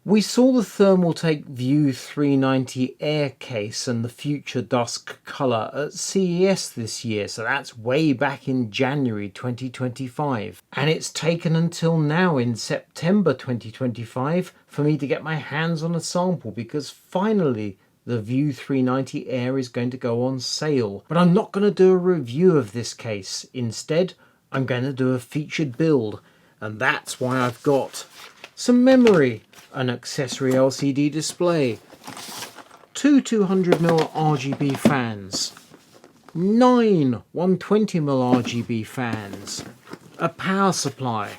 We saw the Thermaltake View 390 Air case and the future Dusk colour at CES this year, so that's way back in January 2025. And it's taken until now in September 2025 for me to get my hands on a sample, because finally the View 390 Air is going to go on sale. But I'm not going to do a review of this case. Instead, I'm going to do a featured build, and that's why I've got some memory, an accessory LCD display, two 200mm RGB fans, 9 120mm RGB fans, a power supply,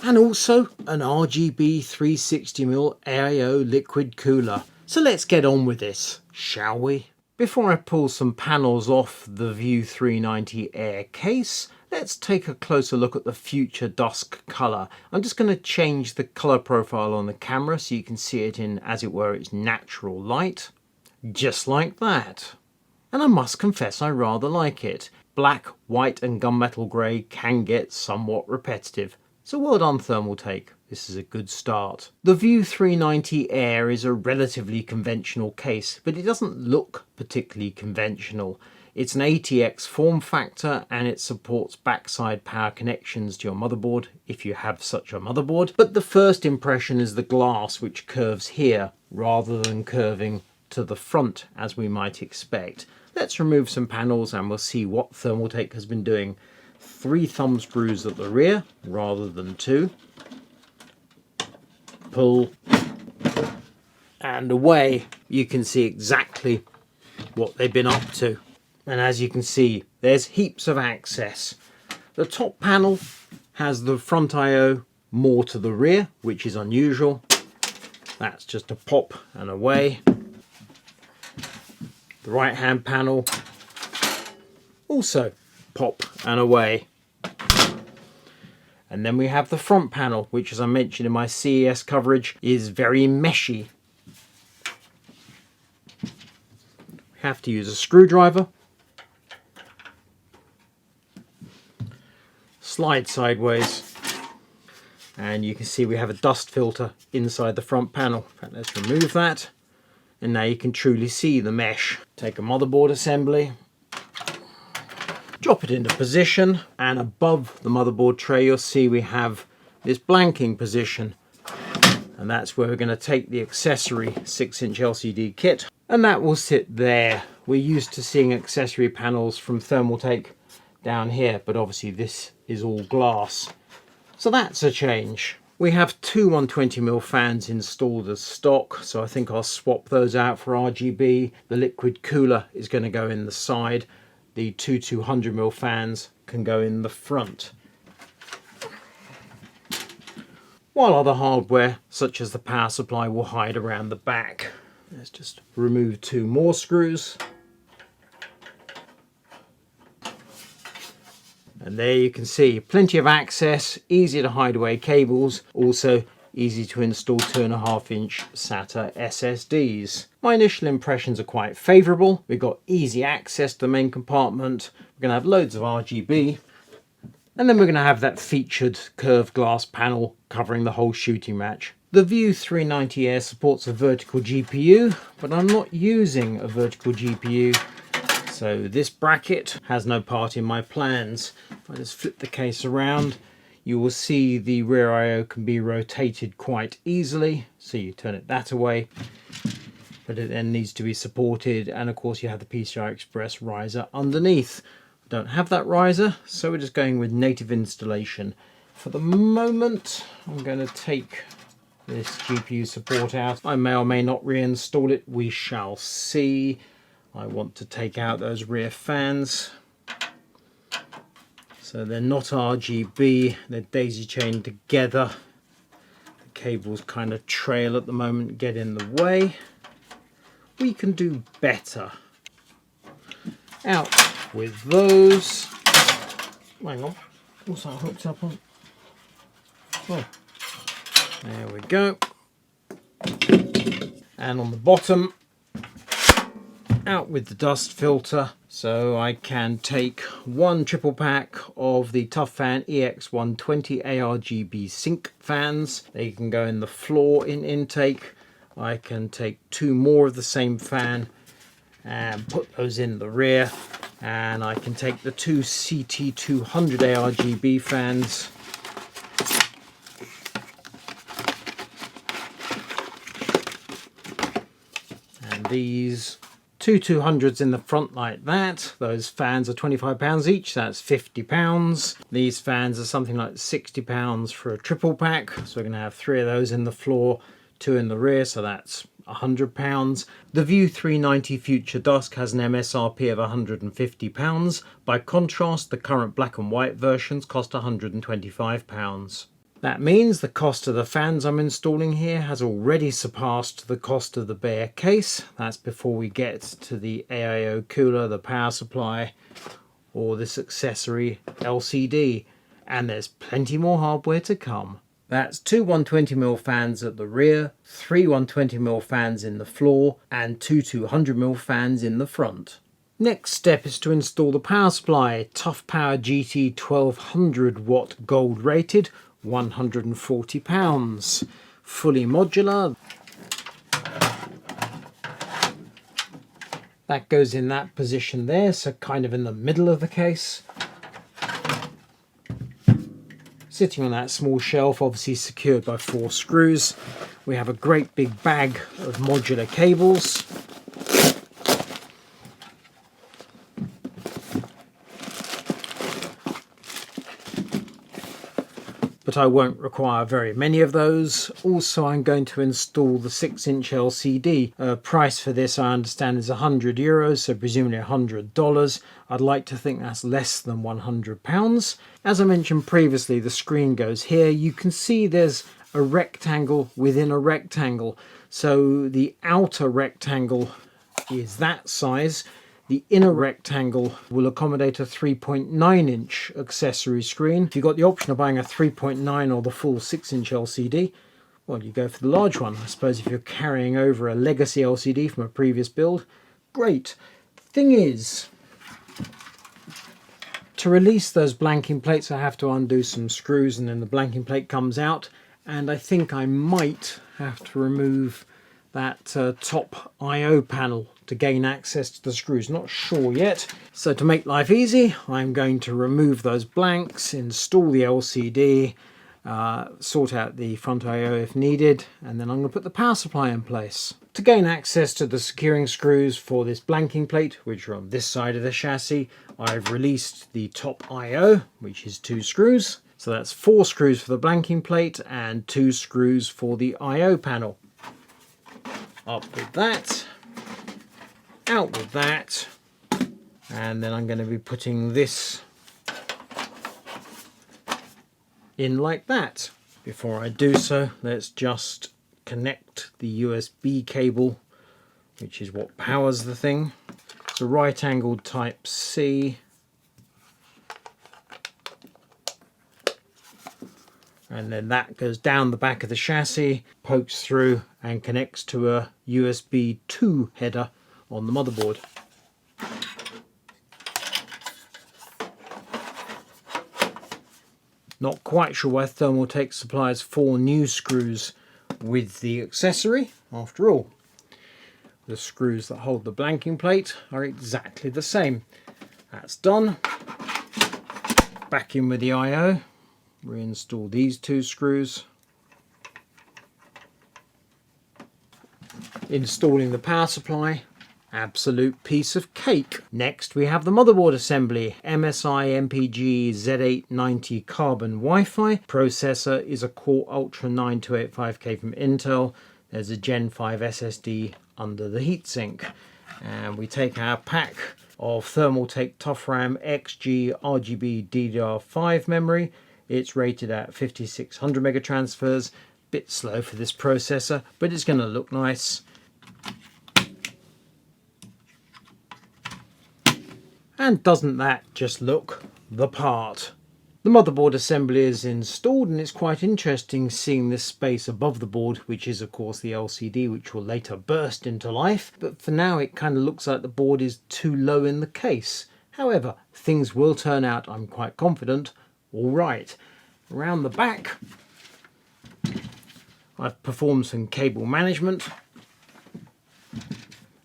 and also an RGB 360mm AIO liquid cooler. So let's get on with this, shall we? Before I pull some panels off the View 390 Air case, let's take a closer look at the future Dusk colour. I'm just going to change the colour profile on the camera so you can see it in, as it were, its natural light. Just like that. And I must confess I rather like it. Black, white and gunmetal grey can get somewhat repetitive. So well done Thermaltake, this is a good start. The View 390 Air is a relatively conventional case, but it doesn't look particularly conventional. It's an ATX form factor and it supports backside power connections to your motherboard if you have such a motherboard. But the first impression is the glass, which curves here rather than curving to the front as we might expect. Let's remove some panels and we'll see what Thermaltake has been doing. 3 thumb screws at the rear rather than 2. Pull and away. You can see exactly what they've been up to. And as you can see, there's heaps of access. The top panel has the front I/O more to the rear, which is unusual. That's just a pop and away. The right hand panel, also pop and away. And then we have the front panel, which, as I mentioned in my CES coverage, is very meshy. We have to use a screwdriver. Slide sideways. And you can see we have a dust filter inside the front panel. In fact, let's remove that. And now you can truly see the mesh. Take a motherboard assembly. Drop it into position, and above the motherboard tray you'll see we have this blanking position, and that's where we're going to take the accessory 6-inch LCD kit, and that will sit there. We're used to seeing accessory panels from Thermaltake down here, but obviously this is all glass, so that's a change. We have 2 120mm fans installed as stock, so I think I'll swap those out for RGB. The liquid cooler is going to go in the side. The 2 200mm fans can go in the front. While other hardware, such as the power supply, will hide around the back. Let's just remove 2 more screws. And there you can see plenty of access, easy to hide away cables, also easy to install 2.5-inch SATA SSDs. My initial impressions are quite favourable. We've got easy access to the main compartment. We're going to have loads of RGB. And then we're going to have that featured curved glass panel covering the whole shooting match. The View 390 Air supports a vertical GPU, but I'm not using a vertical GPU. So this bracket has no part in my plans. If I just flip the case around, you will see the rear I/O can be rotated quite easily. So you turn it that away, but it then needs to be supported. And of course you have the PCI Express riser underneath. I don't have that riser, so we're just going with native installation. For the moment, I'm going to take this GPU support out. I may or may not reinstall it. We shall see. I want to take out those rear fans. So they're not RGB, they're daisy chained together. The cables kind of trail at the moment, get in the way. We can do better. Out with those. Hang on, what's that hooked up on? Oh, there we go. And on the bottom, Out with the dust filter, so I can take one triple pack of the Toughfan EX120 ARGB sync fans. They can go in the floor in intake. I can take two more of the same fan and put those in the rear, and I can take the two CT200 ARGB fans and these two 200s in the front like that. Those fans are £25 each, so that's £50. These fans are something like £60 for a triple pack, so we're going to have three of those in the floor, two in the rear, so that's £100. The View 390 Future Dusk has an MSRP of £150. By contrast, the current black and white versions cost £125. That means the cost of the fans I'm installing here has already surpassed the cost of the bare case. That's before we get to the AIO cooler, the power supply, or this accessory LCD. And there's plenty more hardware to come. That's two 120mm fans at the rear, three 120mm fans in the floor, and two 200mm fans in the front. Next step is to install the power supply. Tough Power GT 1200 watt gold rated, £140. Fully modular. That goes in that position there, so kind of in the middle of the case. Sitting on that small shelf, obviously secured by 4 screws. We have a great big bag of modular cables. But I won't require very many of those. Also, I'm going to install the 6-inch LCD. Price for this, I understand, is €100, so presumably $100. I'd like to think that's less than £100. As I mentioned previously, the screen goes here. You can see there's a rectangle within a rectangle. So the outer rectangle is that size. The inner rectangle will accommodate a 3.9-inch accessory screen. If you've got the option of buying a 3.9 or the full 6-inch LCD, well, you go for the large one. I suppose if you're carrying over a legacy LCD from a previous build, great. Thing is, to release those blanking plates, I have to undo some screws, and then the blanking plate comes out. And I think I might have to remove that top I/O panel to gain access to the screws. Not sure yet. So to make life easy, I'm going to remove those blanks, install the LCD, sort out the front I/O if needed, and then I'm going to put the power supply in place. To gain access to the securing screws for this blanking plate, which are on this side of the chassis, I've released the top I/O, which is 2 screws. So that's 4 screws for the blanking plate and 2 screws for the I/O panel. Up with that, out with that, and then I'm going to be putting this in like that. Before I do so, let's just connect the USB cable, which is what powers the thing. It's a right-angled type C. And then that goes down the back of the chassis, pokes through and connects to a USB 2 header on the motherboard. Not quite sure why Thermaltake supplies 4 new screws with the accessory. After all, the screws that hold the blanking plate are exactly the same. That's done. Back in with the I/O. Reinstall these 2 screws. Installing the power supply. Absolute piece of cake. Next we have the motherboard assembly. MSI MPG Z890 Carbon Wi-Fi. Processor is a Core Ultra 9285K from Intel. There's a Gen 5 SSD under the heatsink. And we take our pack of Thermaltake ToughRAM XG RGB DDR5 memory. It's rated at 5600 megatransfers. Bit slow for this processor, but it's going to look nice. And doesn't that just look the part? The motherboard assembly is installed, and it's quite interesting seeing this space above the board, which is of course the LCD, which will later burst into life. But for now it kind of looks like the board is too low in the case. However, things will turn out, I'm quite confident, all right. Around the back, I've performed some cable management,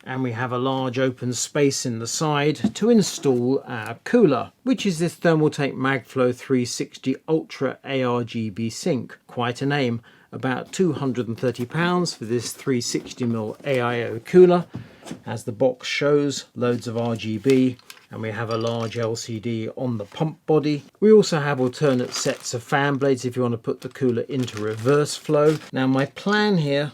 and we have a large open space in the side to install our cooler, which is this Thermaltake MagFlow 360 Ultra ARGB sink. Quite a name. About £230 for this 360mm AIO cooler. As the box shows, loads of RGB, and we have a large LCD on the pump body. We also have alternate sets of fan blades if you want to put the cooler into reverse flow. Now my plan here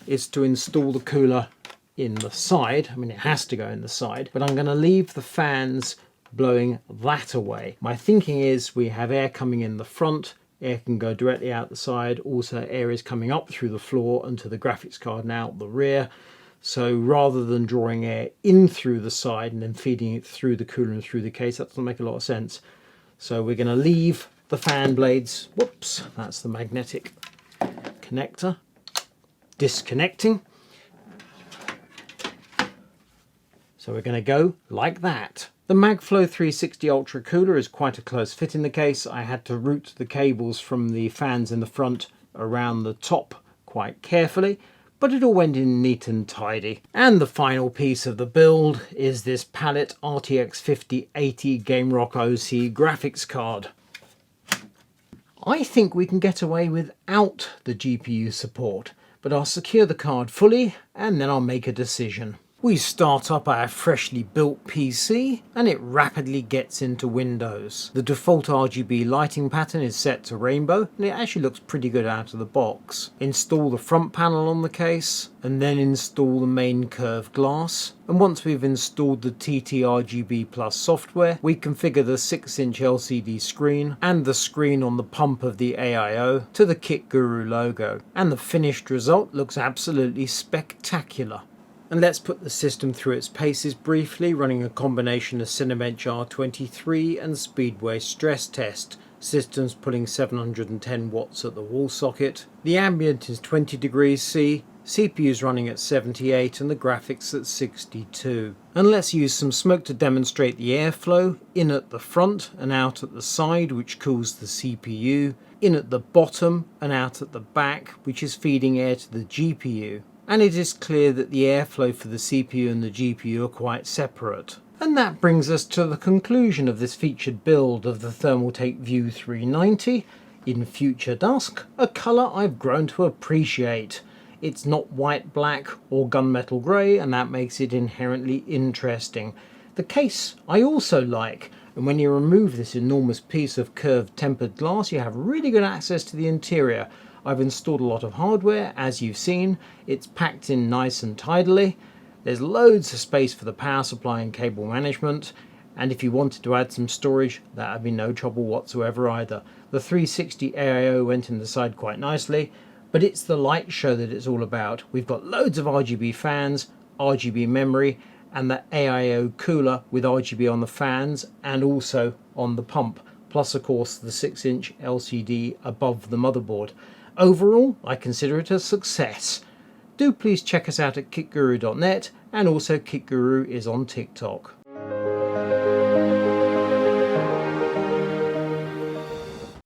is to install the cooler in the side. I mean, it has to go in the side, but I'm going to leave the fans blowing that away. My thinking is we have air coming in the front, air can go directly out the side, also air is coming up through the floor and to the graphics card and out the rear. So rather than drawing air in through the side and then feeding it through the cooler and through the case, that doesn't make a lot of sense. So we're going to leave the fan blades, whoops, that's the magnetic connector, disconnecting. So we're going to go like that. The MagFlow 360 Ultra cooler is quite a close fit in the case. I had to route the cables from the fans in the front around the top quite carefully, but it all went in neat and tidy. And the final piece of the build is this Palette RTX 5080 GameRock OC graphics card. I think we can get away without the GPU support, but I'll secure the card fully and then I'll make a decision. We start up our freshly built PC and it rapidly gets into Windows. The default RGB lighting pattern is set to rainbow and it actually looks pretty good out of the box. Install the front panel on the case and then install the main curved glass. And once we've installed the TT-RGB Plus software, we configure the 6-inch LCD screen and the screen on the pump of the AIO to the KitGuru logo. And the finished result looks absolutely spectacular. And let's put the system through its paces briefly, running a combination of Cinebench R23 and Speedway stress test. Systems pulling 710 watts at the wall socket. The ambient is 20 degrees C, CPU's running at 78 and the graphics at 62. And let's use some smoke to demonstrate the airflow, in at the front and out at the side, which cools the CPU, in at the bottom and out at the back, which is feeding air to the GPU. And it is clear that the airflow for the CPU and the GPU are quite separate. And that brings us to the conclusion of this featured build of the Thermaltake View 390 in Future Dusk, a colour I've grown to appreciate. It's not white, black or gunmetal grey, and that makes it inherently interesting. The case I also like, and when you remove this enormous piece of curved tempered glass you have really good access to the interior. I've installed a lot of hardware, as you've seen. It's packed in nice and tidily. There's loads of space for the power supply and cable management, and if you wanted to add some storage, that would be no trouble whatsoever either. The 360 AIO went in the side quite nicely, but it's the light show that it's all about. We've got loads of RGB fans, RGB memory, and the AIO cooler with RGB on the fans and also on the pump, plus of course the 6-inch LCD above the motherboard. Overall, I consider it a success. Do please check us out at kitguru.net, and also KitGuru is on TikTok.